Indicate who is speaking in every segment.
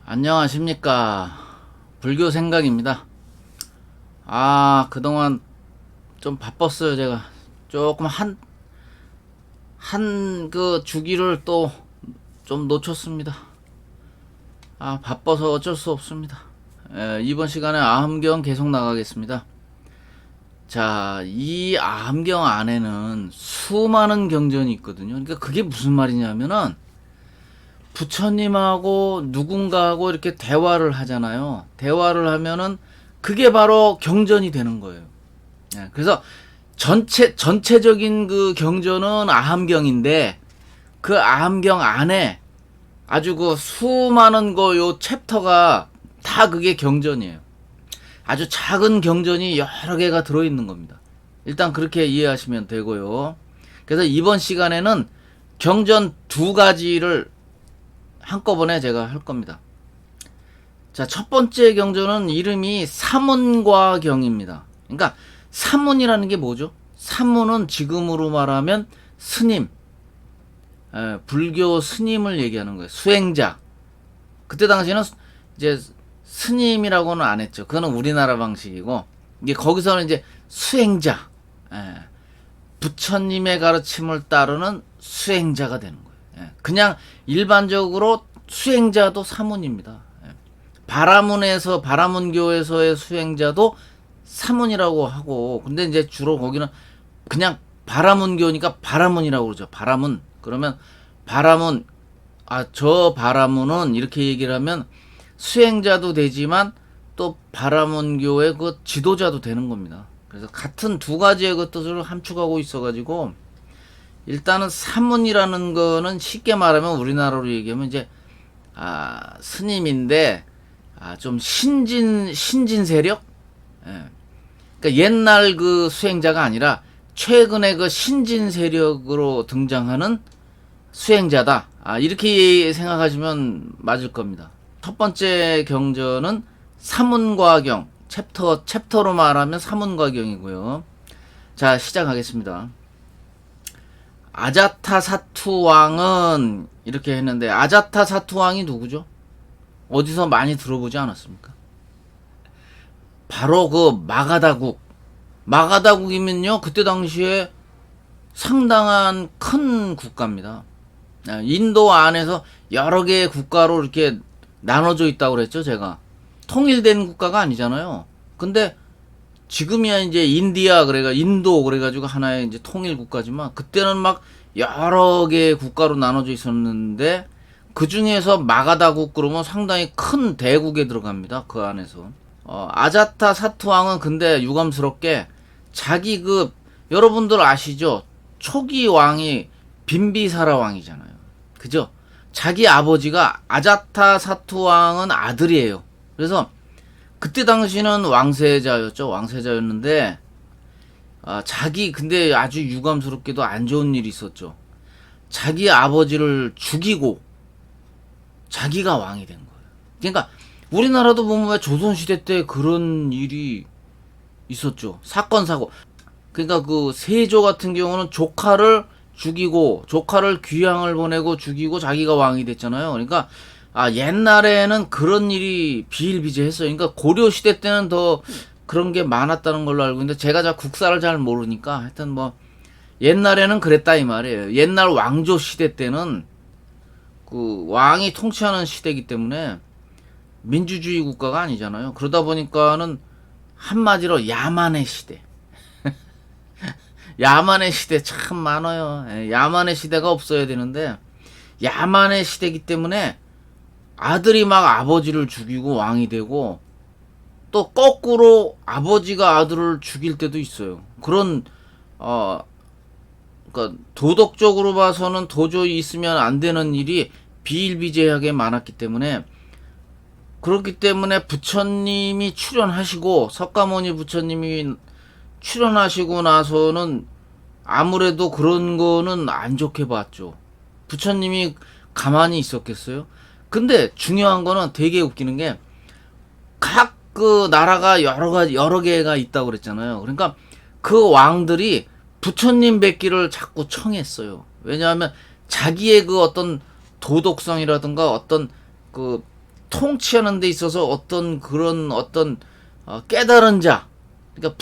Speaker 1: 안녕하십니까. 불교 생각입니다. 그동안 좀 바빴어요, 제가. 조금 그 주기를 또 좀 놓쳤습니다. 바빠서 어쩔 수 없습니다. 이번 시간에 아함경 계속 나가겠습니다. 자, 이 아함경 안에는 수많은 경전이 있거든요. 그러니까 그게 무슨 말이냐면은, 부처님하고 누군가하고 이렇게 대화를 하잖아요. 대화를 하면은 그게 바로 경전이 되는 거예요. 그래서 전체적인 그 경전은 아함경인데 그 아함경 안에 아주 그 수많은 요 챕터가 다 그게 경전이에요. 아주 작은 경전이 여러 개가 들어있는 겁니다. 일단 그렇게 이해하시면 되고요. 그래서 이번 시간에는 경전 두 가지를 한꺼번에 제가 할 겁니다. 자, 첫 번째 경전은 이름이 사문과경입니다. 그러니까 사문이라는 게 뭐죠? 사문은 지금으로 말하면 스님, 불교 스님을 얘기하는 거예요. 수행자. 그때 당시에는 이제 스님이라고는 안 했죠. 그거는 우리나라 방식이고, 이게 거기서는 이제 수행자, 부처님의 가르침을 따르는 수행자가 되는 거예요. 그냥 일반적으로 수행자도 사문입니다. 바라문에서 바라문교에서의 수행자도 사문이라고 하고, 근데 이제 주로 거기는 그냥 바라문교니까 바라문이라고 그러죠. 바라문. 그러면 바라문, 저 바라문은 이렇게 얘기를 하면 수행자도 되지만 또 바라문교의 그 지도자도 되는 겁니다. 그래서 같은 두 가지의 그 뜻을 함축하고 있어가지고, 일단은 사문이라는 거는 쉽게 말하면 우리나라로 얘기하면 이제 스님인데 좀 신진 세력. 그러니까 옛날 그 수행자가 아니라 최근에 그 신진 세력으로 등장하는 수행자다. 이렇게 생각하시면 맞을 겁니다. 첫 번째 경전은 사문과경, 챕터로 말하면 사문과경이고요. 자, 시작하겠습니다. 아자타사투 왕은 이렇게 했는데, 아자타사투 왕이 누구죠? 어디서 많이 들어보지 않았습니까? 바로 그 마가다국. 마가다국이면요, 그때 당시에 상당한 큰 국가입니다. 인도 안에서 여러 개의 국가로 이렇게 나눠져 있다고 그랬죠, 제가. 통일된 국가가 아니잖아요. 근데 지금이야 이제 인도 그래가지고 하나의 이제 통일 국가지만, 그때는 막 여러 개의 국가로 나눠져 있었는데, 그 중에서 마가다국 그러면 상당히 큰 대국에 들어갑니다. 그 안에서. 아자타 사투왕은 근데 유감스럽게 자기 여러분들 아시죠? 초기 왕이 빈비사라 왕이잖아요. 그죠? 자기 아버지가 아자타 사투왕은 아들이에요. 그래서 그때 당시는 왕세자였죠. 왕세자였는데, 근데 아주 유감스럽게도 안 좋은 일이 있었죠. 자기 아버지를 죽이고 자기가 왕이 된 거예요. 그러니까 우리나라도 보면 왜 조선시대 때 그런 일이 있었죠. 사건, 사고. 그러니까 그 세조 같은 경우는 조카를 죽이고, 조카를 귀향을 보내고 죽이고 자기가 왕이 됐잖아요. 그러니까 옛날에는 그런 일이 비일비재했어요. 그러니까 고려 시대 때는 더 그런 게 많았다는 걸로 알고 있는데, 제가 국사를 잘 모르니까 하여튼 뭐 옛날에는 그랬다 이 말이에요. 옛날 왕조 시대 때는 그 왕이 통치하는 시대이기 때문에 민주주의 국가가 아니잖아요. 그러다 보니까는 한마디로 야만의 시대. 야만의 시대 참 많아요. 야만의 시대가 없어야 되는데, 야만의 시대이기 때문에 아들이 막 아버지를 죽이고 왕이 되고, 또 거꾸로 아버지가 아들을 죽일 때도 있어요. 그런 그러니까 도덕적으로 봐서는 도저히 있으면 안 되는 일이 비일비재하게 많았기 때문에, 그렇기 때문에 부처님이 출연하시고, 석가모니 부처님이 출연하시고 나서는 아무래도 그런 거는 안 좋게 봤죠. 부처님이 가만히 있었겠어요? 근데 중요한 거는 되게 웃기는 게, 각 그 나라가 여러 개가 있다고 그랬잖아요. 그러니까 그 왕들이 부처님 뵙기를 자꾸 청했어요. 왜냐하면 자기의 그 어떤 도덕성이라든가 어떤 그 통치하는 데 있어서 어떤 그런 어떤 깨달은 자, 그러니까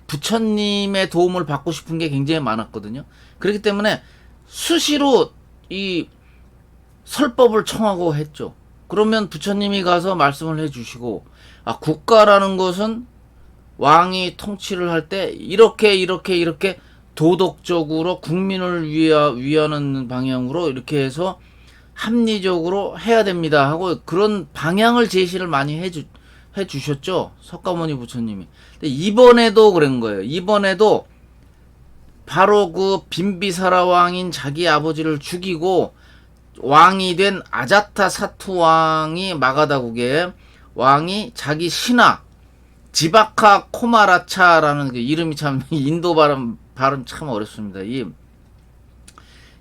Speaker 1: 부처님의 도움을 받고 싶은 게 굉장히 많았거든요. 그렇기 때문에 수시로 이 설법을 청하고 했죠. 그러면 부처님이 가서 말씀을 해주시고, 국가라는 것은 왕이 통치를 할 때 이렇게 도덕적으로 국민을 위하는 방향으로 이렇게 해서 합리적으로 해야 됩니다 하고 그런 방향을 제시를 많이 해주셨죠. 석가모니 부처님이. 근데 이번에도 그런 거예요. 이번에도 바로 그 빈비사라 왕인 자기 아버지를 죽이고 왕이 된 아자타 사투 왕이 마가다국의 왕이 자기 신하 지바카 코마라차라는 그 이름이 참 인도 발음 참 어렵습니다. 이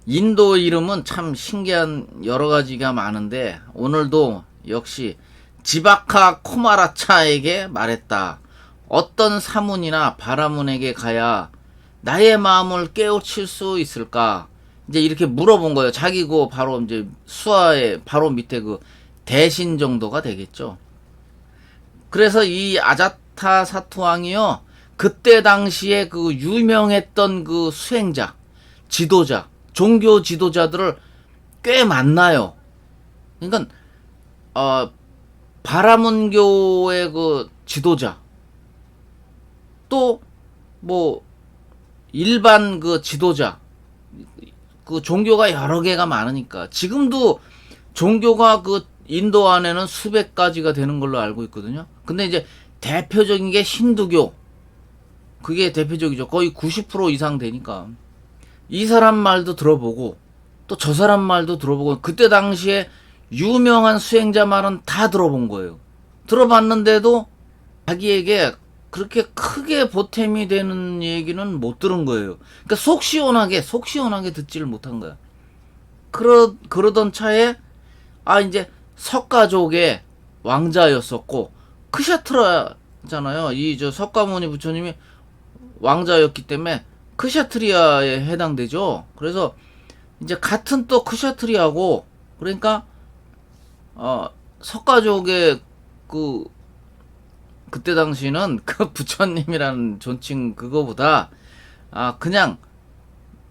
Speaker 1: 인도 이름은 참 신기한 여러 가지가 많은데 오늘도 역시 지바카 코마라차에게 말했다. 어떤 사문이나 바라문에게 가야 나의 마음을 깨우칠 수 있을까? 이제 이렇게 물어본 거예요. 자기고 바로 이제 수하의 바로 밑에 그 대신 정도가 되겠죠. 그래서 이 아자타 사투왕이요. 그때 당시에 그 유명했던 그 수행자, 지도자, 종교 지도자들을 꽤 만나요. 그러니까 바라문교의 그 지도자, 또 뭐 일반 그 지도자, 그 종교가 여러 개가 많으니까 지금도 종교가 그 인도 안에는 수백 가지가 되는 걸로 알고 있거든요. 근데 이제 대표적인 게 힌두교, 그게 대표적이죠. 거의 90% 이상 되니까 이 사람 말도 들어보고 또 저 사람 말도 들어보고 그때 당시에 유명한 수행자 말은 다 들어본 거예요. 들어봤는데도 자기에게 그렇게 크게 보탬이 되는 얘기는 못 들은 거예요. 그러니까 속 시원하게 듣지를 못한 거야. 그러던 차에 이제 석가족의 왕자였었고 크샤트라잖아요. 이 저 석가모니 부처님이 왕자였기 때문에 크샤트리아에 해당되죠. 그래서 이제 같은 또 크샤트리아고, 그러니까 석가족의 그때 당시는 그 부처님이라는 존칭 그거보다 그냥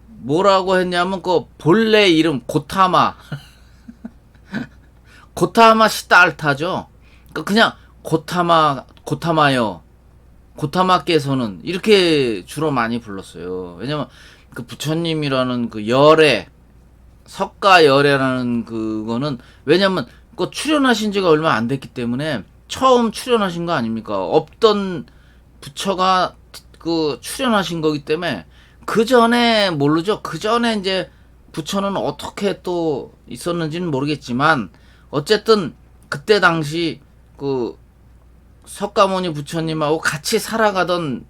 Speaker 1: 뭐라고 했냐면 그 본래 이름 고타마 고타마 시달타죠. 그냥 고타마요. 고타마께서는 이렇게 주로 많이 불렀어요. 왜냐면 그 부처님이라는 그 열애, 석가열애라는 그거는 왜냐면 그 출연하신 지가 얼마 안 됐기 때문에 처음 출연하신 거 아닙니까? 없던 부처가 그 출연하신 거기 때문에 그 전에 모르죠. 그 전에 이제 부처는 어떻게 또 있었는지는 모르겠지만 어쨌든 그때 당시 그 석가모니 부처님하고 같이 살아가던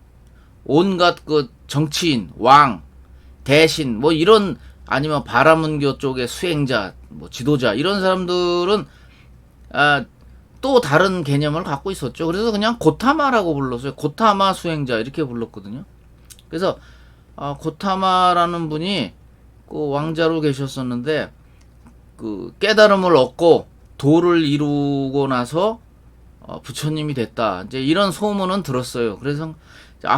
Speaker 1: 온갖 그 정치인, 왕, 대신 뭐 이런 아니면 바라문교 쪽의 수행자, 뭐 지도자 이런 사람들은 또 다른 개념을 갖고 있었죠. 그래서 그냥 고타마라고 불렀어요. 고타마 수행자 이렇게 불렀거든요. 그래서 고타마라는 분이 그 왕자로 계셨었는데 그 깨달음을 얻고 도를 이루고 나서 부처님이 됐다. 이제 이런 소문은 들었어요. 그래서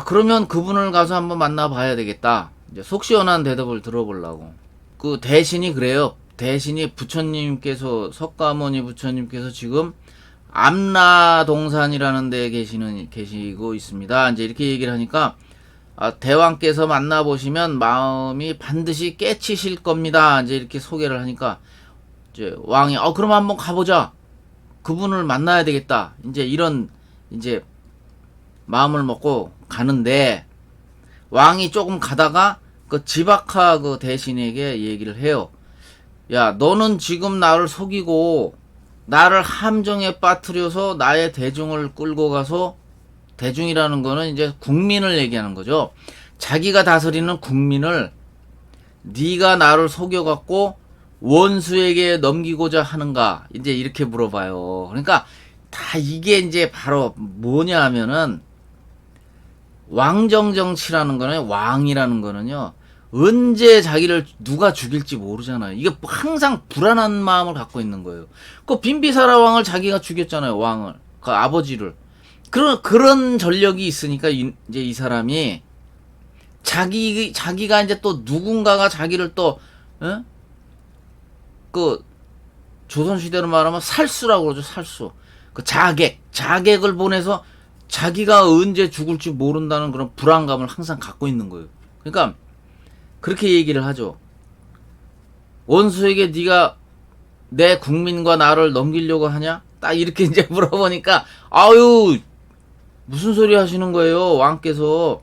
Speaker 1: 그러면 그분을 가서 한번 만나봐야 되겠다. 이제 속 시원한 대답을 들어보려고. 그 대신이 그래요. 대신이 부처님께서 석가모니 부처님께서 지금 암라동산이라는 데 계시고 있습니다. 이제 이렇게 얘기를 하니까 대왕께서 만나보시면 마음이 반드시 깨치실 겁니다. 이제 이렇게 소개를 하니까 이제 왕이 그럼 한번 가보자. 그분을 만나야 되겠다. 이제 이런 이제 마음을 먹고 가는데 왕이 조금 가다가 그 지바카 그 대신에게 얘기를 해요. 야, 너는 지금 나를 속이고 나를 함정에 빠뜨려서 나의 대중을 끌고 가서, 대중이라는 거는 이제 국민을 얘기하는 거죠. 자기가 다스리는 국민을 네가 나를 속여갖고 원수에게 넘기고자 하는가? 이제 이렇게 물어봐요. 그러니까 다 이게 이제 바로 뭐냐 하면은 왕정정치라는 거는, 왕이라는 거는요, 언제 자기를 누가 죽일지 모르잖아요. 이게 항상 불안한 마음을 갖고 있는 거예요. 그 빈비사라 왕을 자기가 죽였잖아요. 왕을. 그 아버지를. 그런 전력이 있으니까 이제 이 사람이 자기가 이제 또 누군가가 자기를 또, 어? 그 조선시대로 말하면 살수라고 그러죠. 살수. 그 자객을 보내서 자기가 언제 죽을지 모른다는 그런 불안감을 항상 갖고 있는 거예요. 그러니까 그렇게 얘기를 하죠. 원수에게 네가 내 국민과 나를 넘기려고 하냐? 딱 이렇게 이제 물어보니까 아유 무슨 소리 하시는 거예요? 왕께서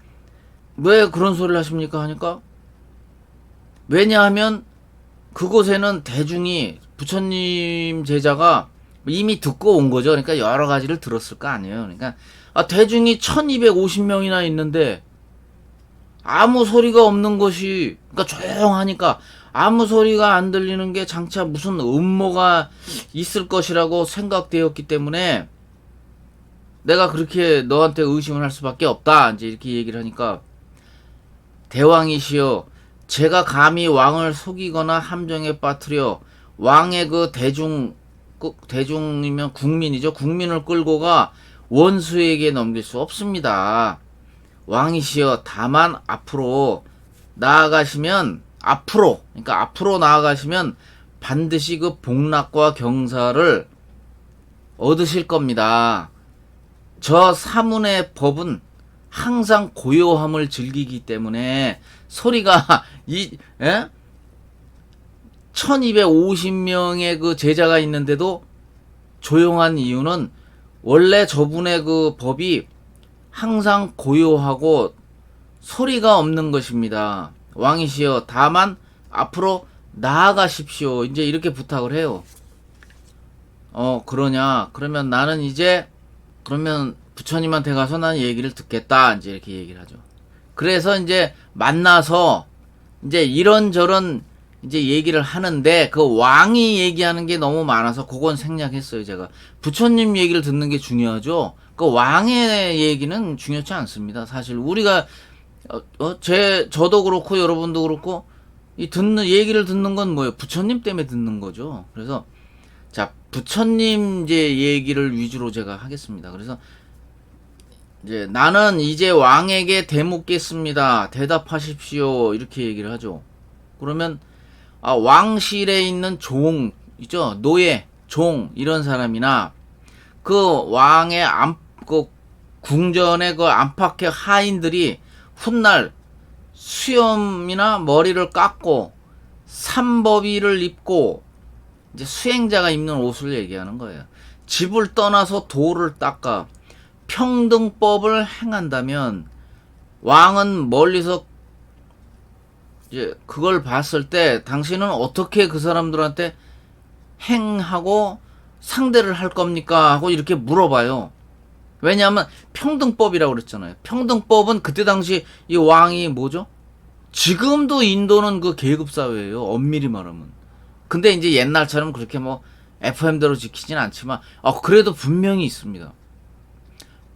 Speaker 1: 왜 그런 소리를 하십니까? 하니까 왜냐하면 그곳에는 대중이 부처님 제자가 이미 듣고 온 거죠. 그러니까 여러 가지를 들었을 거 아니에요. 그러니까 대중이 1250명이나 있는데 아무 소리가 없는 것이, 그러니까 조용하니까 아무 소리가 안 들리는 게 장차 무슨 음모가 있을 것이라고 생각되었기 때문에 내가 그렇게 너한테 의심을 할 수밖에 없다. 이제 이렇게 얘기를 하니까 대왕이시여, 제가 감히 왕을 속이거나 함정에 빠뜨려 왕의 그 대중이면 국민이죠. 국민을 끌고 가 원수에게 넘길 수 없습니다. 왕이시여, 다만 앞으로 나아가시면, 그러니까 앞으로 나아가시면 반드시 그 복락과 경사를 얻으실 겁니다. 저 사문의 법은 항상 고요함을 즐기기 때문에 소리가 1250명의 그 제자가 있는데도 조용한 이유는 원래 저분의 그 법이 항상 고요하고 소리가 없는 것입니다. 왕이시여, 다만 앞으로 나아가십시오. 이제 이렇게 부탁을 해요. 그러냐? 그러면 나는 이제 그러면 부처님한테 가서 난 얘기를 듣겠다. 이제 이렇게 얘기를 하죠. 그래서 이제 만나서 이제 이런저런 이제 얘기를 하는데 그 왕이 얘기하는 게 너무 많아서 그건 생략했어요. 제가 부처님 얘기를 듣는 게 중요하죠. 그 왕의 얘기는 중요치 않습니다. 사실 우리가 저도 그렇고 여러분도 그렇고 이 얘기를 듣는 건 뭐예요? 부처님 때문에 듣는 거죠. 그래서 자, 부처님 이제 얘기를 위주로 제가 하겠습니다. 그래서 이제 나는 이제 왕에게 대묻겠습니다. 대답하십시오. 이렇게 얘기를 하죠. 그러면 왕실에 있는 종 있죠? 노예, 종 이런 사람이나 그 왕의 그 궁전의 그 안팎의 하인들이 훗날 수염이나 머리를 깎고 삼법의를 입고 이제 수행자가 입는 옷을 얘기하는 거예요. 집을 떠나서 도를 닦아 평등법을 행한다면 왕은 멀리서 이제 그걸 봤을 때 당신은 어떻게 그 사람들한테 행하고 상대를 할 겁니까? 하고 이렇게 물어봐요. 왜냐하면 평등법이라고 그랬잖아요. 평등법은 그때 당시 이 왕이 뭐죠? 지금도 인도는 그 계급사회예요. 엄밀히 말하면. 근데 이제 옛날처럼 그렇게 뭐 FM대로 지키진 않지만 그래도 분명히 있습니다.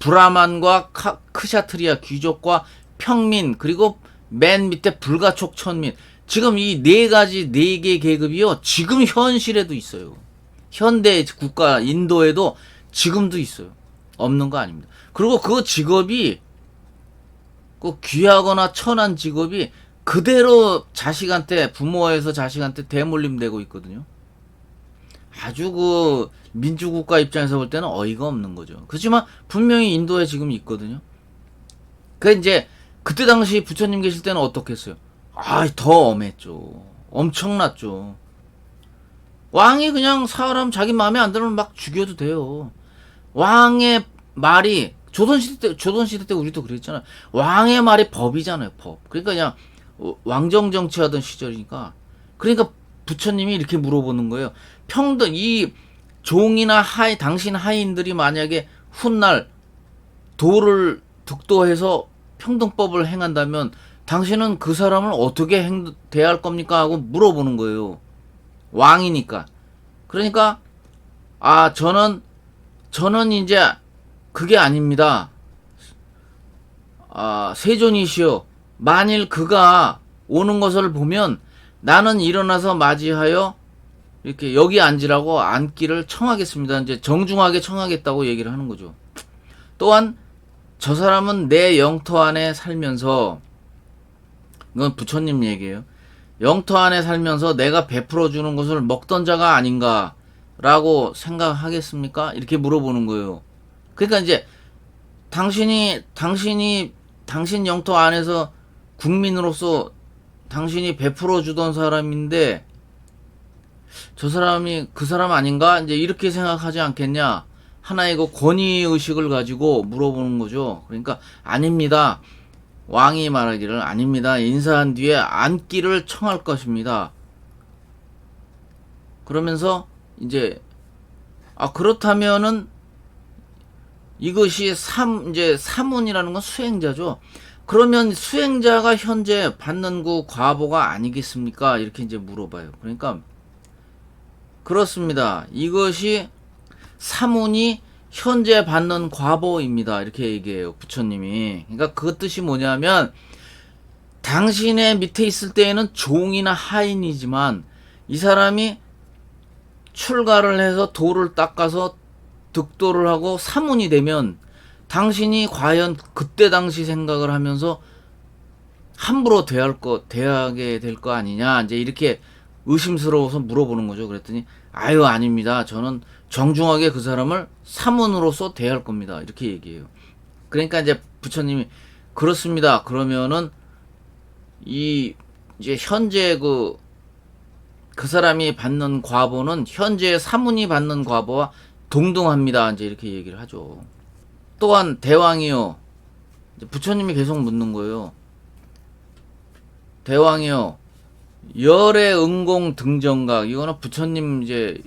Speaker 1: 브라만과 크샤트리아 귀족과 평민, 그리고 맨 밑에 불가촉 천민. 지금 이 네 개 계급이요. 지금 현실에도 있어요. 현대 국가 인도에도 지금도 있어요. 없는 거 아닙니다. 그리고 그 직업이 그 귀하거나 천한 직업이 그대로 부모에서 자식한테 대물림되고 있거든요. 아주 그 민주국가 입장에서 볼 때는 어이가 없는 거죠. 그렇지만 분명히 인도에 지금 있거든요. 이제 그때 당시 부처님 계실 때는 어떻겠어요? 더 엄했죠. 엄청났죠. 왕이 그냥 사람 자기 마음에 안 들면 막 죽여도 돼요. 왕의 말이 조선시대 때 우리도 그랬잖아요. 왕의 말이 법이잖아요. 법. 그러니까 그냥 왕정 정치하던 시절이니까. 그러니까 부처님이 이렇게 물어보는 거예요. 이 종이나 당신 하인들이 만약에 훗날 도를 득도해서 평등법을 행한다면 당신은 그 사람을 어떻게 대할 겁니까? 하고 물어보는 거예요. 왕이니까. 그러니까 저는 이제 그게 아닙니다. 세존이시여, 만일 그가 오는 것을 보면 나는 일어나서 맞이하여 이렇게 여기 앉으라고 앉기를 청하겠습니다. 이제 정중하게 청하겠다고 얘기를 하는 거죠. 또한 저 사람은 내 영토 안에 살면서, 이건 부처님 얘기예요. 영토 안에 살면서 내가 베풀어 주는 것을 먹던 자가 아닌가라고 생각하겠습니까? 이렇게 물어보는 거예요. 그러니까 이제 당신 영토 안에서 국민으로서 당신이 베풀어 주던 사람인데 저 사람이 그 사람 아닌가? 이제 이렇게 생각하지 않겠냐? 하나의 그 권위의식을 가지고 물어보는 거죠. 그러니까 아닙니다. 왕이 말하기를 아닙니다. 인사한 뒤에 앉기를 청할 것입니다. 그러면서 이제 그렇다면은 이것이 이제 사문이라는 건 수행자죠. 그러면 수행자가 현재 받는 그 과보가 아니겠습니까? 이렇게 이제 물어봐요. 그러니까 그렇습니다. 이것이 사문이 현재 받는 과보입니다. 이렇게 얘기해요. 부처님이. 그러니까 그 뜻이 뭐냐면 당신의 밑에 있을 때에는 종이나 하인이지만 이 사람이 출가를 해서 도를 닦아서 득도를 하고 사문이 되면 당신이 과연 그때 당시 생각을 하면서 함부로 대하게 될 거 아니냐, 이제 이렇게 의심스러워서 물어보는 거죠. 그랬더니 아유 아닙니다. 저는 정중하게 그 사람을 사문으로서 대할 겁니다. 이렇게 얘기해요. 그러니까 이제 부처님이 그렇습니다. 그러면은 이제 현재 그 사람이 받는 과보는 현재 사문이 받는 과보와 동등합니다. 이제 이렇게 얘기를 하죠. 또한 대왕이요. 부처님이 계속 묻는 거예요. 대왕이요. 열의 응공 등정각. 이거는 부처님 이제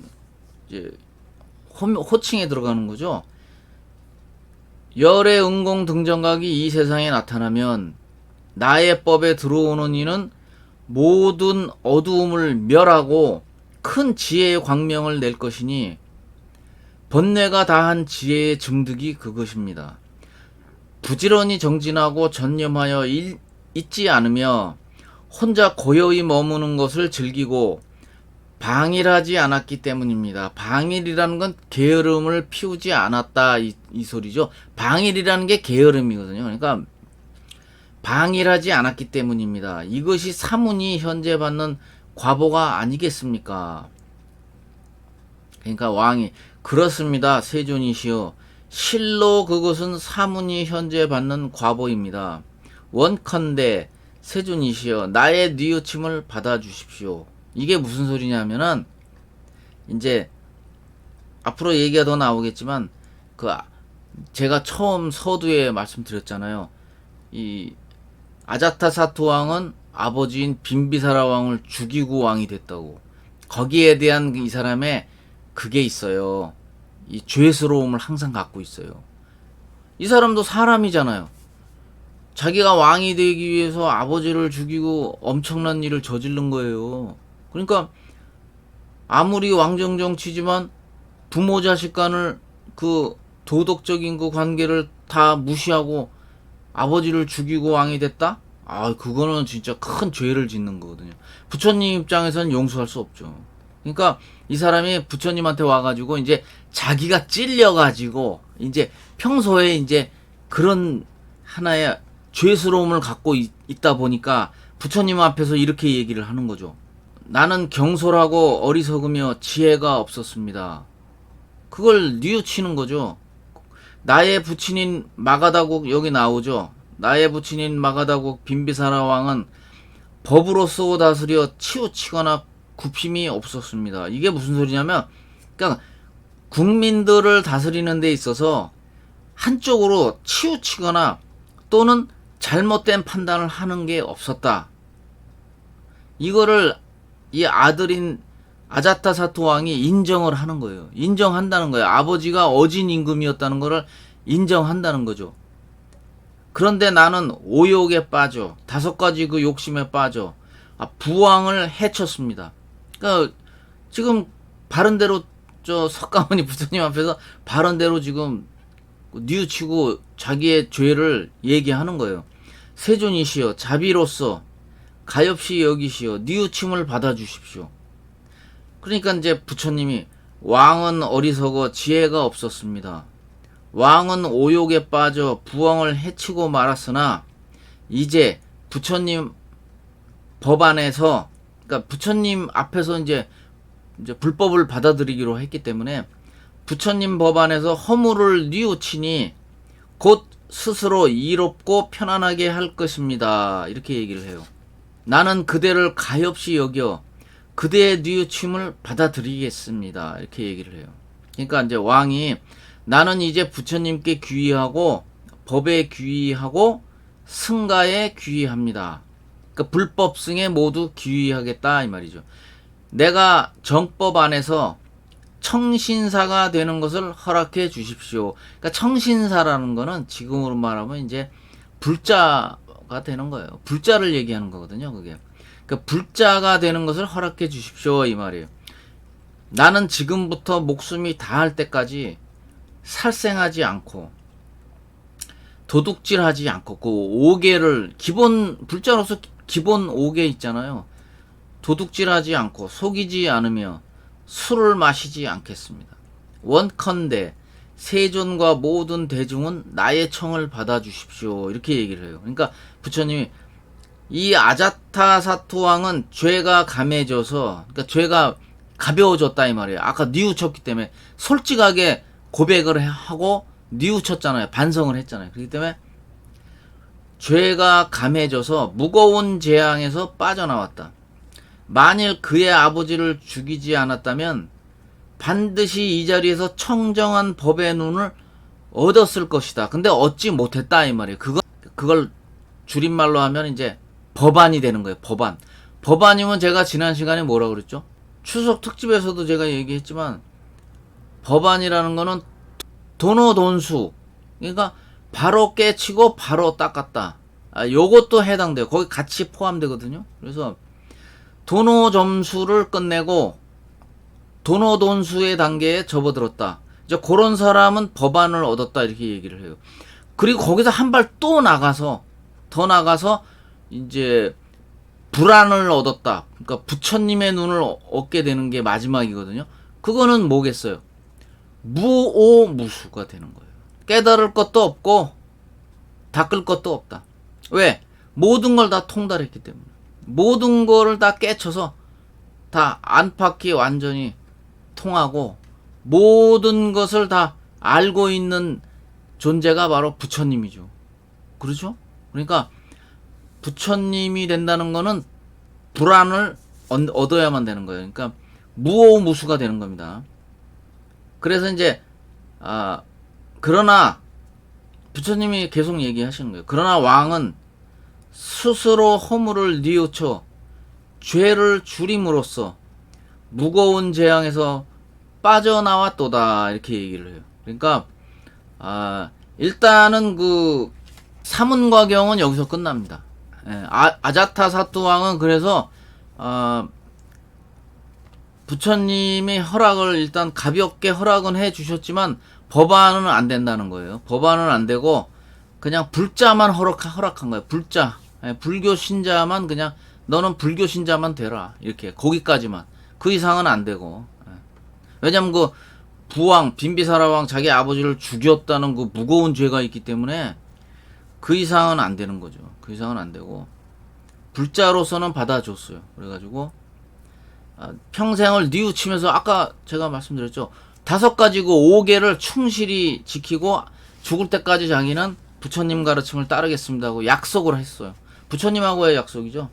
Speaker 1: 호칭에 들어가는 거죠. 열의 응공 등정각이 이 세상에 나타나면 나의 법에 들어오는 이는 모든 어두움을 멸하고 큰 지혜의 광명을 낼 것이니 번뇌가 다한 지혜의 증득이 그것입니다. 부지런히 정진하고 전념하여 잊지 않으며 혼자 고요히 머무는 것을 즐기고 방일하지 않았기 때문입니다. 방일이라는 건 게으름을 피우지 않았다 이 소리죠. 방일이라는 게 게으름이거든요. 그러니까 방일하지 않았기 때문입니다. 이것이 사문이 현재 받는 과보가 아니겠습니까? 그러니까 왕이 그렇습니다. 세존이시여. 실로 그것은 사문이 현재 받는 과보입니다. 원컨대 세존이시여 나의 뉘우침을 받아주십시오. 이게 무슨 소리냐면은 이제 앞으로 얘기가 더 나오겠지만 제가 처음 서두에 말씀드렸잖아요. 이 아자타사토 왕은 아버지인 빈비사라 왕을 죽이고 왕이 됐다고. 거기에 대한 이 사람의 그게 있어요. 이 죄스러움을 항상 갖고 있어요. 이 사람도 사람이잖아요. 자기가 왕이 되기 위해서 아버지를 죽이고 엄청난 일을 저지른 거예요. 그러니까 아무리 왕정정치지만 부모 자식 간을 그 도덕적인 그 관계를 다 무시하고 아버지를 죽이고 왕이 됐다? 그거는 진짜 큰 죄를 짓는 거거든요. 부처님 입장에서는 용서할 수 없죠. 그러니까 이 사람이 부처님한테 와가지고 이제 자기가 찔려가지고 이제 평소에 이제 그런 하나의 죄스러움을 갖고 있다 보니까 부처님 앞에서 이렇게 얘기를 하는 거죠. 나는 경솔하고 어리석으며 지혜가 없었습니다. 그걸 뉘우치는 거죠. 나의 부친인 마가다국 여기 나오죠. 나의 부친인 마가다국 빈비사라 왕은 법으로서 다스려 치우치거나 굽힘이 없었습니다. 이게 무슨 소리냐면 그러니까 국민들을 다스리는 데 있어서 한쪽으로 치우치거나 또는 잘못된 판단을 하는 게 없었다. 이거를 이 아들인 아자타사토 왕이 인정을 하는 거예요. 인정한다는 거예요. 아버지가 어진 임금이었다는 거를 인정한다는 거죠. 그런데 나는 오욕에 빠져 5가지 그 욕심에 빠져 부왕을 해쳤습니다. 그러니까 지금 바른대로 석가모니 부처님 앞에서 바른대로 지금 뉘우치고 자기의 죄를 얘기하는 거예요. 세존이시여 자비로서 가엾이 여기시어 뉘우침을 받아주십시오. 그러니까 이제 부처님이 왕은 어리석어 지혜가 없었습니다. 왕은 오욕에 빠져 부엉을 해치고 말았으나 이제 부처님 법안에서, 그러니까 부처님 앞에서 이제 불법을 받아들이기로 했기 때문에 부처님 법안에서 허물을 뉘우치니 곧 스스로 이롭고 편안하게 할 것입니다. 이렇게 얘기를 해요. 나는 그대를 가엾이 여겨 그대의 뉘우침을 받아들이겠습니다. 이렇게 얘기를 해요. 그러니까 이제 왕이 나는 이제 부처님께 귀의하고 법에 귀의하고 승가에 귀의합니다. 그러니까 불법승에 모두 귀의하겠다 이 말이죠. 내가 정법 안에서 청신사가 되는 것을 허락해 주십시오. 그러니까 청신사라는 거는 지금으로 말하면 이제 불자가 되는 거예요. 불자를 얘기하는 거거든요. 그게. 그러니까 불자가 되는 것을 허락해 주십시오 이 말이에요. 나는 지금부터 목숨이 다할 때까지 살생하지 않고 도둑질하지 않고 그 5개를 기본 불자로서 기본 5개 있잖아요. 도둑질하지 않고 속이지 않으며 술을 마시지 않겠습니다. 원컨대 세존과 모든 대중은 나의 청을 받아주십시오. 이렇게 얘기를 해요. 그러니까 부처님이 이 아자타사토왕은 죄가 감해져서, 그러니까 죄가 가벼워졌다 이 말이에요. 아까 뉘우쳤기 때문에 솔직하게 고백을 하고 뉘우쳤잖아요. 반성을 했잖아요. 그렇기 때문에 죄가 감해져서 무거운 재앙에서 빠져나왔다. 만일 그의 아버지를 죽이지 않았다면 반드시 이 자리에서 청정한 법의 눈을 얻었을 것이다. 근데 얻지 못했다 이 말이에요. 그걸 줄임말로 하면 이제 법안이 되는 거예요. 법안. 법안이면 제가 지난 시간에 뭐라 그랬죠? 추석 특집에서도 제가 얘기했지만 법안이라는 거는 도노돈수. 그러니까 바로 깨치고 바로 닦았다. 요것도 해당돼요. 거기 같이 포함되거든요. 그래서 도노점수를 끝내고 도노돈수의 단계에 접어들었다. 이제 그런 사람은 법안을 얻었다 이렇게 얘기를 해요. 그리고 거기서 한 발 또 나가서 더 나가서 이제 불안을 얻었다. 그러니까 부처님의 눈을 얻게 되는 게 마지막이거든요. 그거는 뭐겠어요? 무오무수가 되는 거예요. 깨달을 것도 없고 닦을 것도 없다. 왜? 모든 걸 다 통달했기 때문에. 모든 거를 다 깨쳐서 다 안팎이 완전히 통하고 모든 것을 다 알고 있는 존재가 바로 부처님이죠. 그렇죠? 그러니까 부처님이 된다는 거는 불안을 얻어야만 되는 거예요. 그러니까 무오무수가 되는 겁니다. 그래서 이제 그러나 부처님이 계속 얘기하시는 거예요. 그러나 왕은 스스로 허물을 뉘우쳐 죄를 줄임으로써 무거운 재앙에서 빠져나왔도다 이렇게 얘기를 해요. 그러니까 일단은 그 사문과경은 여기서 끝납니다. 아자타사토 왕은 그래서 부처님이 허락을 일단 가볍게 허락은 해 주셨지만 법안은 안 된다는 거예요. 법안은 안 되고 그냥 불자만 허락한 거예요. 불자. 불교 신자만 그냥 너는 불교 신자만 되라. 이렇게 거기까지만. 그 이상은 안 되고. 왜냐면 그 부왕 빈비사라 왕 자기 아버지를 죽였다는 그 무거운 죄가 있기 때문에 그 이상은 안 되는 거죠. 그 이상은 안 되고 불자로서는 받아줬어요. 그래가지고 평생을 뉘우치면서 아까 제가 말씀드렸죠. 5가지고 5개를 충실히 지키고 죽을 때까지 자기는 부처님 가르침을 따르겠습니다 하고 약속을 했어요. 부처님하고의 약속이죠.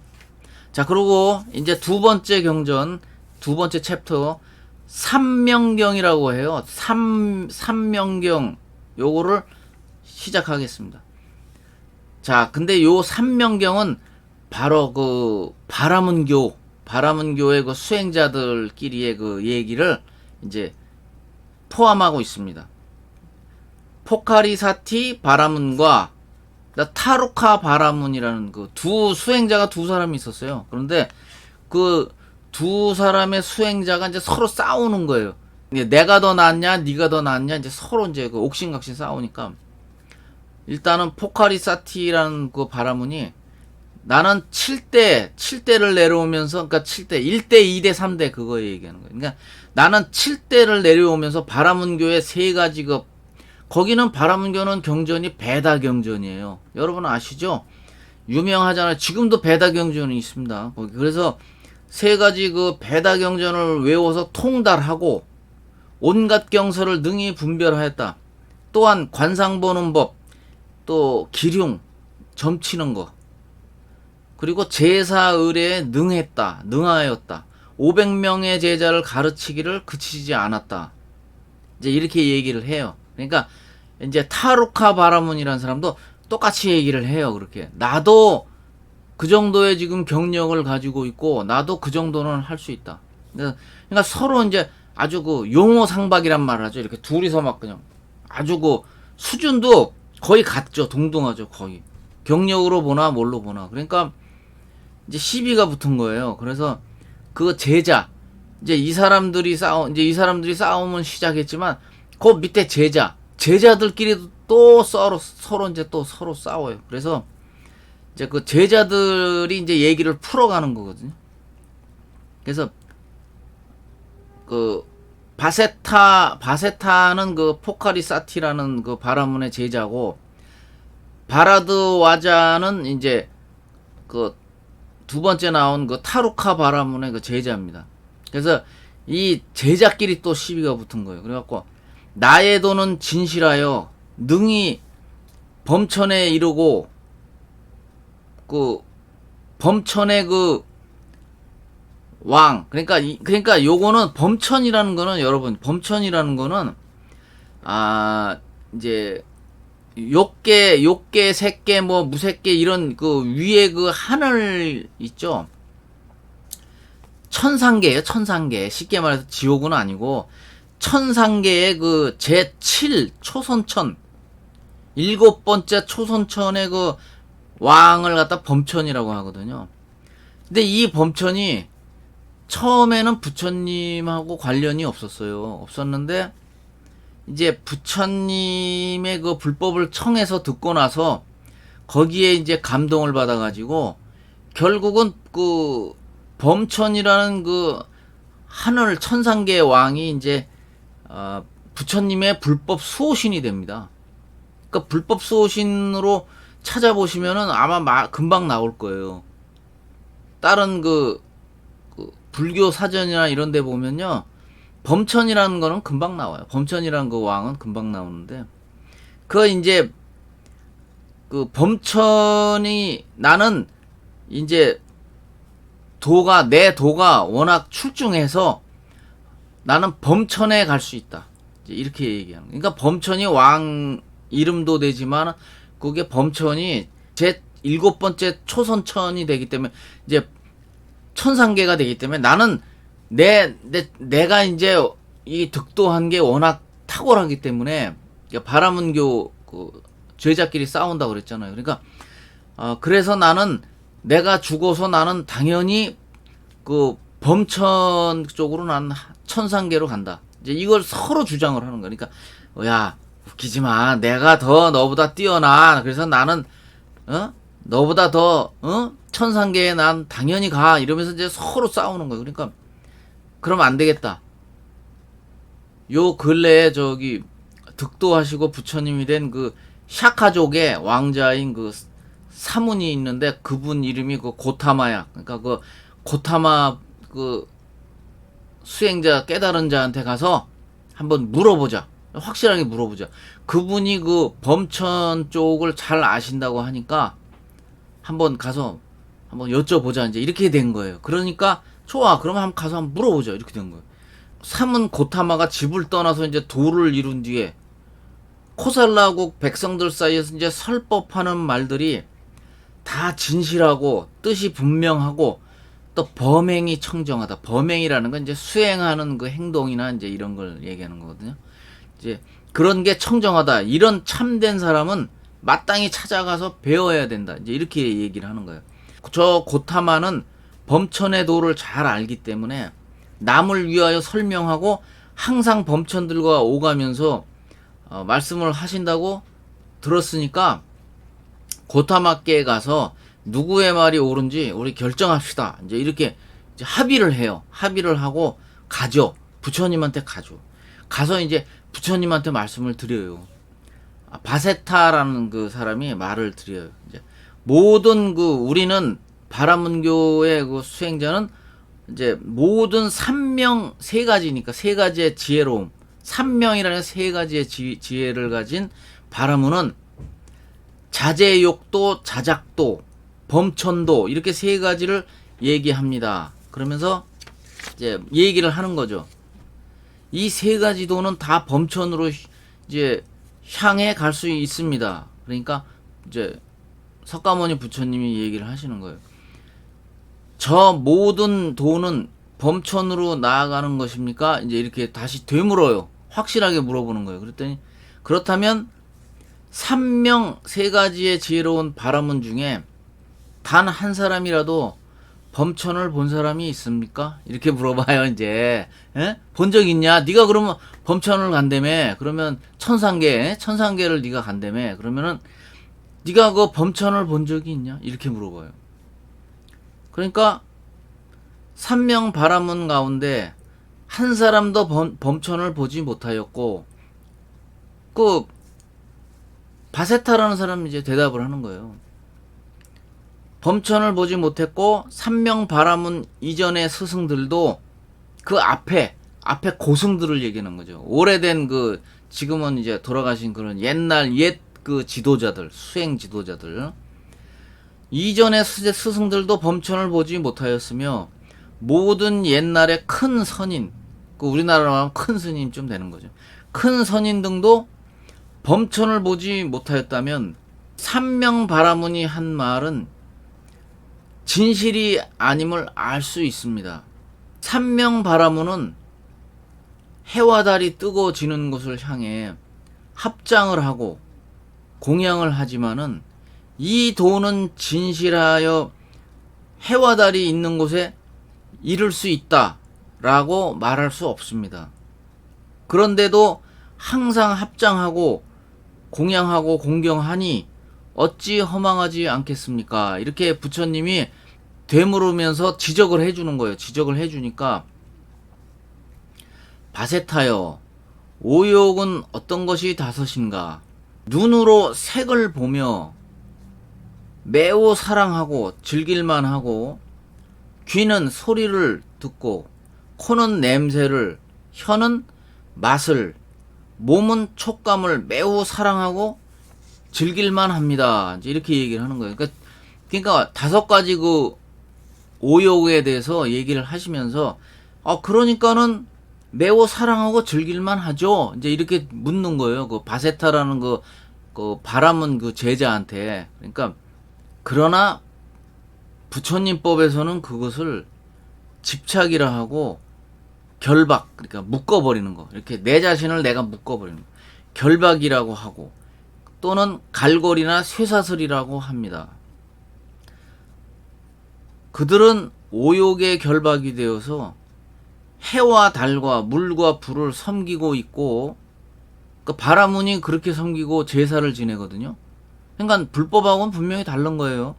Speaker 1: 자, 그리고 이제 두 번째 경전, 두 번째 챕터 삼명경이라고 해요. 삼명경 요거를 시작하겠습니다. 자, 근데 요 삼명경은 바로 그 바라문교의 그 수행자들끼리의 그 얘기를 이제 포함하고 있습니다. 포카리사티 바라문과 타루카 바라문이라는 그 두 수행자가 두 사람이 있었어요. 그런데 그 두 사람의 수행자가 이제 서로 싸우는 거예요. 내가 더 낫냐, 네가 더 낫냐, 이제 서로 이제 그 옥신각신 싸우니까 일단은 포카리사티라는 그 바라문이 나는 7대를 내려오면서, 그러니까 7대, 1대, 2대, 3대 그거 얘기하는 거예요. 그러니까 나는 7대를 내려오면서 바라문교의 세 가지 거기는 바라문교는 경전이 배다 경전이에요. 여러분 아시죠? 유명하잖아요. 지금도 배다 경전이 있습니다. 거기. 그래서 세 가지 배다 경전을 외워서 통달하고 온갖 경서를 능히 분별하였다. 또한 관상 보는 법, 또 기륭, 점치는 거, 그리고 제사 의례에 능하였다. 500명의 제자를 가르치기를 그치지 않았다. 이제 이렇게 얘기를 해요. 그러니까 이제 타루카 바라문이라는 사람도 똑같이 얘기를 해요. 그렇게 나도 그 정도의 지금 경력을 가지고 있고 나도 그 정도는 할 수 있다. 그러니까 서로 이제 아주 용어 상박이란 말을 하죠. 이렇게 둘이서 막 그냥 아주 수준도 거의 같죠. 동등하죠. 거의 경력으로 보나 뭘로 보나. 그러니까 이제 시비가 붙은 거예요. 그래서 그 제자, 이제 이 사람들이 싸움은 시작했지만 그 밑에 제자들끼리도 또 서로 이제 또 서로 싸워요. 그래서 이제 그 제자들이 이제 얘기를 풀어가는 거거든요. 그래서 그 바세타는 그 포카리사티라는 그 바라문의 제자고, 바라드와자는 이제 그 두 번째 나온 그 타루카 바라문의 그 제자입니다. 그래서 이 제자끼리 또 시비가 붙은 거예요. 그래갖고 나의 도는 진실하여 능히 범천에 이르고, 그 범천의 그 왕, 그러니까 요거는 범천이라는 거는, 여러분 범천이라는 거는 이제 욕계, 색계, 뭐 무색계 이런 그 위에 그 하늘 있죠. 천상계예요. 천상계. 쉽게 말해서 지옥은 아니고 천상계의 그 제7 초선천, 7번째 초선천의 그 왕을 갖다 범천이라고 하거든요. 근데 이 범천이 처음에는 부처님하고 관련이 없었는데 이제 부처님의 그 불법을 청해서 듣고 나서 거기에 이제 감동을 받아가지고 결국은 그 범천이라는 그 하늘 천상계의 왕이 이제 부처님의 불법 수호신이 됩니다. 그러니까 불법 수호신으로 찾아보시면은 아마 금방 나올 거예요. 다른 그 불교 사전이나 이런 데 보면요, 범천이라는 거는 금방 나와요. 범천이라는 그 왕은 금방 나오는데, 이제 그 범천이, 나는 이제 내 도가 워낙 출중해서 나는 범천에 갈 수 있다. 이렇게 얘기하는 거예요. 그러니까 범천이 왕 이름도 되지만 그게 범천이 제 7번째 초선천이 되기 때문에 이제 천상계가 되기 때문에 나는 내가 이제 이 득도한 게 워낙 탁월하기 때문에, 바라문교 그 제자끼리 싸운다고 그랬잖아요. 그러니까 그래서 나는 내가 죽어서 나는 당연히 그 범천 쪽으로 난 천상계로 간다. 이제 이걸 서로 주장을 하는 거니까, 야 웃기지 마. 내가 더 너보다 뛰어나. 그래서 나는 너보다 더 천상계에 난 당연히 가. 이러면서 이제 서로 싸우는 거예요. 그러니까 그러면 안 되겠다. 요 근래에 득도하시고 부처님이 된 그 샤카족의 왕자인 그 사문이 있는데, 그분 이름이 그 고타마야. 그러니까 그 고타마 그 수행자, 깨달은 자한테 가서 한번 물어보자. 확실하게 물어보자. 그분이 그 범천 쪽을 잘 아신다고 하니까 한번 가서 한번 여쭤보자. 이제 이렇게 된 거예요. 그러니까 좋아. 그러면 한번 가서 한번 물어보자. 이렇게 된 거예요. 사문 고타마가 집을 떠나서 이제 도를 이룬 뒤에 코살라국 백성들 사이에서 이제 설법하는 말들이 다 진실하고 뜻이 분명하고 또 범행이 청정하다. 범행이라는 건 이제 수행하는 그 행동이나 이제 이런 걸 얘기하는 거거든요. 이제 그런 게 청정하다. 이런 참된 사람은 마땅히 찾아가서 배워야 된다. 이제 이렇게 얘기를 하는 거예요. 저 고타마는 범천의 도를 잘 알기 때문에 남을 위하여 설명하고 항상 범천들과 오가면서 말씀을 하신다고 들었으니까 고타마께 가서 누구의 말이 옳은지 우리 결정합시다. 이제 이렇게 이제 합의를 해요. 합의를 하고 가죠. 부처님한테 가죠. 가서 이제 부처님한테 말씀을 드려요. 바세타라는 그 사람이 말을 드려요. 이제 모든 그 우리는 바라문교의 그 수행자는 이제 모든 삼명 세 가지니까 세 가지의 지혜로움, 삼명이라는 세 가지의 지혜를 가진 바라문은 자제욕도, 자작도, 범천도 이렇게 세 가지를 얘기합니다. 그러면서 이제 얘기를 하는 거죠. 이 세 가지 도는 다 범천으로 이제 향해 갈 수 있습니다. 그러니까 이제 석가모니 부처님이 얘기를 하시는 거예요. 저 모든 도는 범천으로 나아가는 것입니까? 이제 이렇게 다시 되물어요. 확실하게 물어보는 거예요. 그랬더니 그렇다면 삼명 세 가지의 지혜로운 바라문 중에 단 한 사람이라도 범천을 본 사람이 있습니까? 이렇게 물어봐요. 이제 본 적 있냐? 네가 그러면 범천을 간다며. 그러면 천상계를 네가 간다며. 그러면은 네가 그 범천을 본 적이 있냐? 이렇게 물어봐요. 그러니까 삼명 바라문 가운데 한 사람도 범천을 보지 못하였고 그 바세타라는 사람이 이제 대답을 하는 거예요. 범천을 보지 못했고 삼명 바라문 이전의 스승들도 그 앞에 고승들을 얘기하는 거죠. 오래된 그 지금은 이제 돌아가신 그런 옛날 옛 그 지도자들, 수행 지도자들 이전의 스승들도 범천을 보지 못하였으며 모든 옛날의 큰 선인, 그 우리나라로 하면 큰 스님쯤 되는 거죠. 큰 선인 등도 범천을 보지 못하였다면 삼명 바라문이 한 말은 진실이 아님을 알 수 있습니다. 삼명 바라문은 해와 달이 뜨고 지는 곳을 향해 합장을 하고 공양을 하지만은 이 도는 진실하여 해와 달이 있는 곳에 이를 수 있다라고 말할 수 없습니다. 그런데도 항상 합장하고 공양하고 공경하니 어찌 허망하지 않겠습니까? 이렇게 부처님이 되물으면서 지적을 해주는 거예요. 지적을 해주니까 바세타여 오욕은 어떤 것이 다섯인가? 눈으로 색을 보며 매우 사랑하고 즐길만 하고 귀는 소리를 듣고 코는 냄새를 혀는 맛을 몸은 촉감을 매우 사랑하고 즐길만 합니다. 이제 이렇게 얘기를 하는 거예요. 그러니까 다섯 가지 그 오욕에 대해서 얘기를 하시면서 그러니까는 매우 사랑하고 즐길만 하죠. 이제 이렇게 묻는 거예요. 그 바세타라는 그 바라문 그 제자한테. 그러니까 그러나 부처님법에서는 그것을 집착이라 하고 결박, 그러니까 묶어버리는 거. 이렇게 내 자신을 내가 묶어버리는 거. 결박이라고 하고 또는 갈골이나 쇠사슬이라고 합니다. 그들은 오욕의 결박이 되어서 해와 달과 물과 불을 섬기고 있고 그 바라문이 그렇게 섬기고 제사를 지내거든요. 그러니까 불법하고는 분명히 다른 거예요.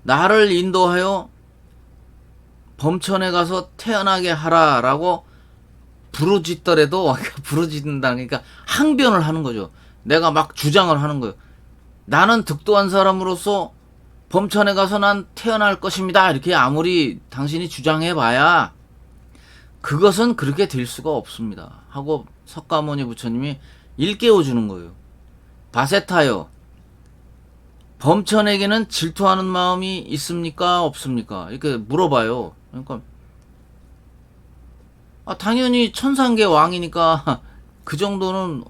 Speaker 1: 나를 인도하여 범천에 가서 태어나게 하라라고 부르짖더라도 부르짖는다. 그러니까 항변을 하는 거죠. 내가 막 주장을 하는 거예요. 나는 득도한 사람으로서 범천에 가서 난 태어날 것입니다. 이렇게 아무리 당신이 주장해봐야 그것은 그렇게 될 수가 없습니다. 하고 석가모니 부처님이 일깨워주는 거예요. 바세타여, 범천에게는 질투하는 마음이 있습니까? 없습니까? 이렇게 물어봐요. 그러니까 당연히 천상계 왕이니까 그 정도는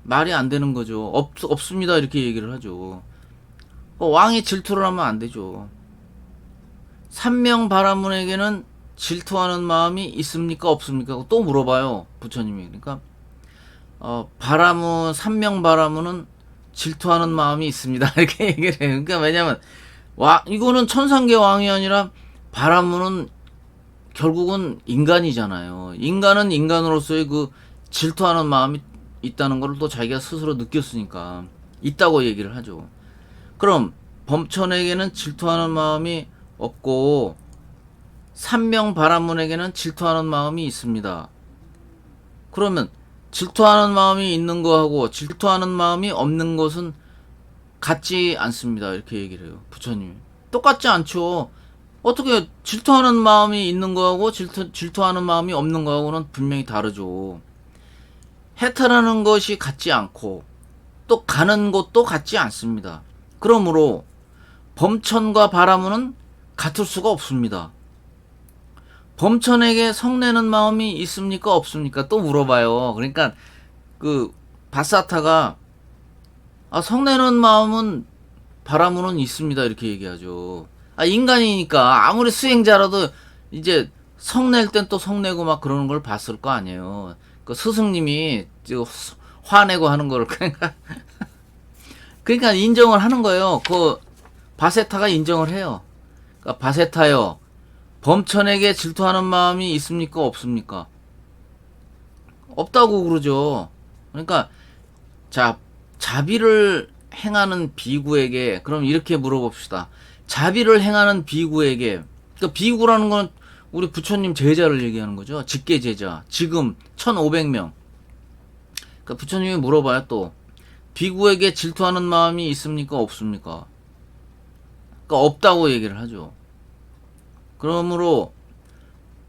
Speaker 1: 말이 안 되는 거죠. 없습니다. 이렇게 얘기를 하죠. 왕이 질투를 하면 안 되죠. 삼명 바라문에게는 질투하는 마음이 있습니까? 없습니까? 또 물어봐요. 부처님이. 그러니까 삼명 바라문은 질투하는 마음이 있습니다. 이렇게 얘기를 해요. 그러니까 왜냐면 이거는 천상계 왕이 아니라 바라문은 결국은 인간이잖아요. 인간은 인간으로서의 그 질투하는 마음이 있다는 걸 또 자기가 스스로 느꼈으니까 있다고 얘기를 하죠. 그럼 범천에게는 질투하는 마음이 없고 삼명 바라문에게는 질투하는 마음이 있습니다. 그러면 질투하는 마음이 있는 거하고 질투하는 마음이 없는 것은 같지 않습니다. 이렇게 얘기를 해요. 부처님이. 똑같지 않죠. 어떻게 질투하는 마음이 있는 거하고 질투하는 마음이 없는 거하고는 분명히 다르죠. 해탈하는 것이 같지 않고 또 가는 곳도 같지 않습니다. 그러므로 범천과 바라문은 같을 수가 없습니다. 범천에게 성내는 마음이 있습니까? 없습니까? 또 물어봐요. 그러니까 그 바사타가 성내는 마음은 바라문은 있습니다. 이렇게 얘기하죠. 인간이니까 아무리 수행자라도 이제 성낼 땐 또 성내고 막 그러는 걸 봤을 거 아니에요. 그 스승님이 화내고 하는 거를 그러니까 인정을 하는 거예요. 그 바세타가 인정을 해요. 그러니까 바세타요. 범천에게 질투하는 마음이 있습니까? 없습니까? 없다고 그러죠. 그러니까 자비를 행하는 비구에게 그럼 이렇게 물어봅시다. 자비를 행하는 비구에게 그러니까 비구라는 건 우리 부처님 제자를 얘기하는 거죠. 직계 제자. 지금 1500명. 그러니까 부처님이 물어봐요. 또 비구에게 질투하는 마음이 있습니까? 없습니까? 그러니까 없다고 얘기를 하죠. 그러므로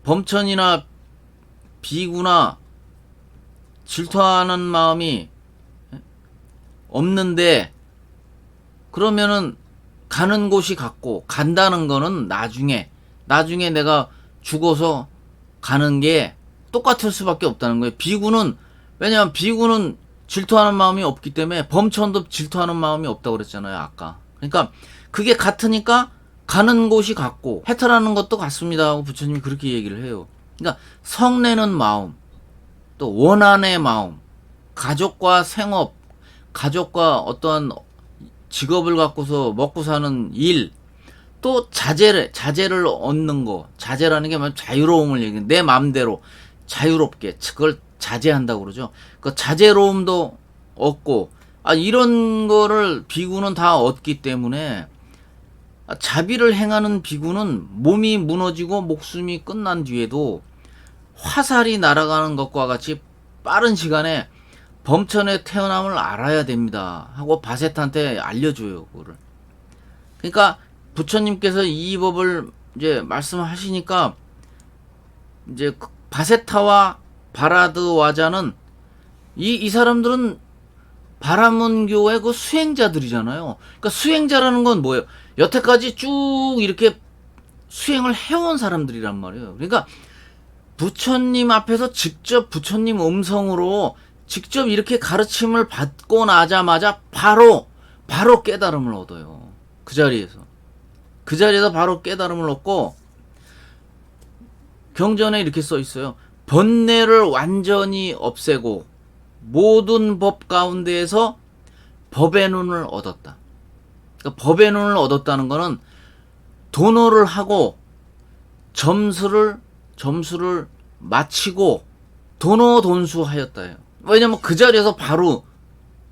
Speaker 1: 범천이나 비구나 질투하는 마음이 없는데 그러면은 가는 곳이 같고 간다는 거는 나중에 내가 죽어서 가는 게 똑같을 수밖에 없다는 거예요. 비구는 왜냐면 비구는 질투하는 마음이 없기 때문에 범천도 질투하는 마음이 없다고 그랬잖아요. 아까. 그러니까 그게 같으니까 가는 곳이 같고 해탈하는 것도 같습니다 하고 부처님이 그렇게 얘기를 해요. 그러니까 성내는 마음, 또 원한의 마음, 가족과 생업, 가족과 어떠한 직업을 갖고서 먹고 사는 일, 또 자제를 얻는 거. 자제라는 게 뭐냐면 자유로움을 얘기해. 내 마음대로 자유롭게 그걸 자제한다고 그러죠. 그 자제로움도 얻고 이런 거를 비구는 다 얻기 때문에 자비를 행하는 비구는 몸이 무너지고 목숨이 끝난 뒤에도 화살이 날아가는 것과 같이 빠른 시간에 범천의 태어남을 알아야 됩니다 하고 바세타한테 알려줘요. 그거를. 그러니까 부처님께서 이 법을 이제 말씀하시니까 이제 바세타와 바라드와자는 이 사람들은 바라문교의 그 수행자들이잖아요. 그러니까 수행자라는 건 뭐예요? 여태까지 쭉 이렇게 수행을 해온 사람들이란 말이에요. 그러니까 부처님 앞에서 직접 부처님 음성으로 직접 이렇게 가르침을 받고 나자마자 바로 깨달음을 얻어요. 그 자리에서 바로 깨달음을 얻고 경전에 이렇게 써 있어요. 번뇌를 완전히 없애고 모든 법 가운데에서 법의 눈을 얻었다. 그러니까 법의 눈을 얻었다는 거는 도노를 하고 점수를 마치고 도노돈수하였다요. 왜냐면 그 자리에서 바로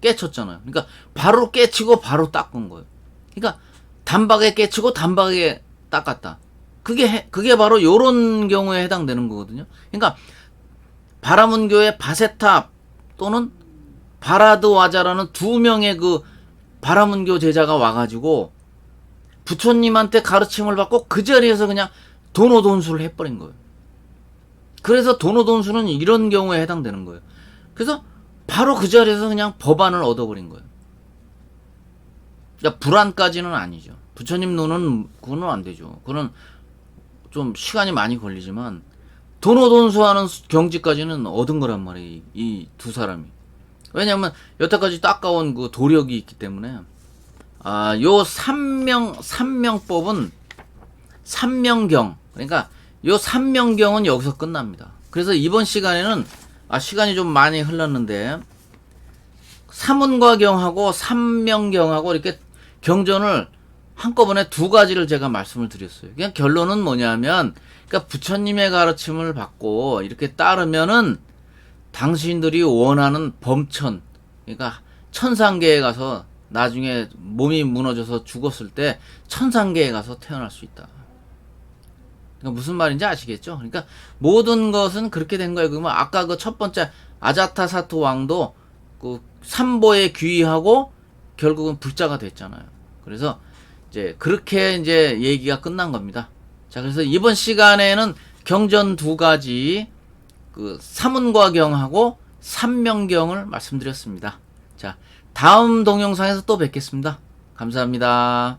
Speaker 1: 깨쳤잖아요. 그러니까 바로 깨치고 바로 닦은 거예요. 그러니까 단박에 깨치고 단박에 닦았다. 그게 바로 요런 경우에 해당되는 거거든요. 그러니까 바라문교의 바세타 또는 바라드와자라는 두 명의 그 바라문교 제자가 와가지고 부처님한테 가르침을 받고 그 자리에서 그냥 도노돈수를 해버린 거예요. 그래서 도노돈수는 이런 경우에 해당되는 거예요. 그래서 바로 그 자리에서 그냥 법안을 얻어버린 거예요. 그러니까 불안까지는 아니죠. 부처님 눈은 그거는 안 되죠. 그거는 좀 시간이 많이 걸리지만 도노돈수하는 경지까지는 얻은 거란 말이에요. 이 두 사람이. 왜냐면 여태까지 닦아온 그 도력이 있기 때문에 요 삼명법은 삼명경, 그러니까 요 삼명경은 여기서 끝납니다. 그래서 이번 시간에는 시간이 좀 많이 흘렀는데 삼운과경하고 삼명경하고 이렇게 경전을 한꺼번에 두 가지를 제가 말씀을 드렸어요. 그냥 결론은 뭐냐면 그러니까 부처님의 가르침을 받고 이렇게 따르면은 당신들이 원하는 범천, 그러니까 천상계에 가서 나중에 몸이 무너져서 죽었을 때 천상계에 가서 태어날 수 있다. 그러니까 무슨 말인지 아시겠죠? 그러니까 모든 것은 그렇게 된 거예요. 그러면 아까 그 첫 번째 아자타사토 왕도 그 삼보에 귀의하고 결국은 불자가 됐잖아요. 그래서 이제 그렇게 이제 얘기가 끝난 겁니다. 자, 그래서 이번 시간에는 경전 두 가지 그 사문과경하고 삼명경을 말씀드렸습니다. 자, 다음 동영상에서 또 뵙겠습니다. 감사합니다.